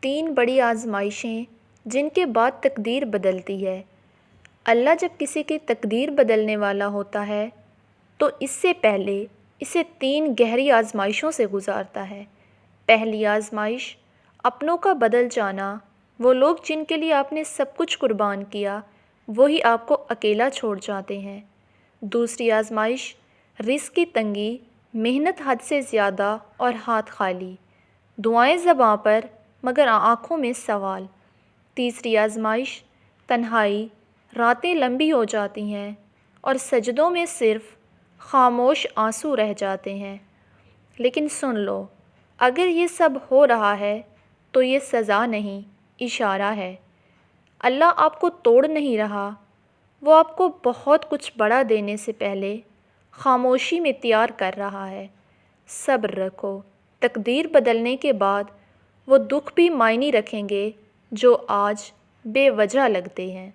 تین بڑی آزمائشیں جن کے بعد تقدیر بدلتی ہے۔ اللہ جب کسی کی تقدیر بدلنے والا ہوتا ہے تو اس سے پہلے اسے تین گہری آزمائشوں سے گزارتا ہے۔ پہلی آزمائش اپنوں کا بدل جانا، وہ لوگ جن کے لیے آپ نے سب کچھ قربان کیا وہی آپ کو اکیلا چھوڑ جاتے ہیں۔ دوسری آزمائش رزق کی تنگی، محنت حد سے زیادہ اور ہاتھ خالی، دعائیں زباں پر مگر آنکھوں میں سوال۔ تیسری آزمائش تنہائی، راتیں لمبی ہو جاتی ہیں اور سجدوں میں صرف خاموش آنسو رہ جاتے ہیں۔ لیکن سن لو، اگر یہ سب ہو رہا ہے تو یہ سزا نہیں، اشارہ ہے۔ اللہ آپ کو توڑ نہیں رہا، وہ آپ کو بہت کچھ بڑا دینے سے پہلے خاموشی میں تیار کر رہا ہے۔ صبر رکھو، تقدیر بدلنے کے بعد وہ دکھ بھی معنی رکھیں گے جو آج بے وجہ لگتے ہیں۔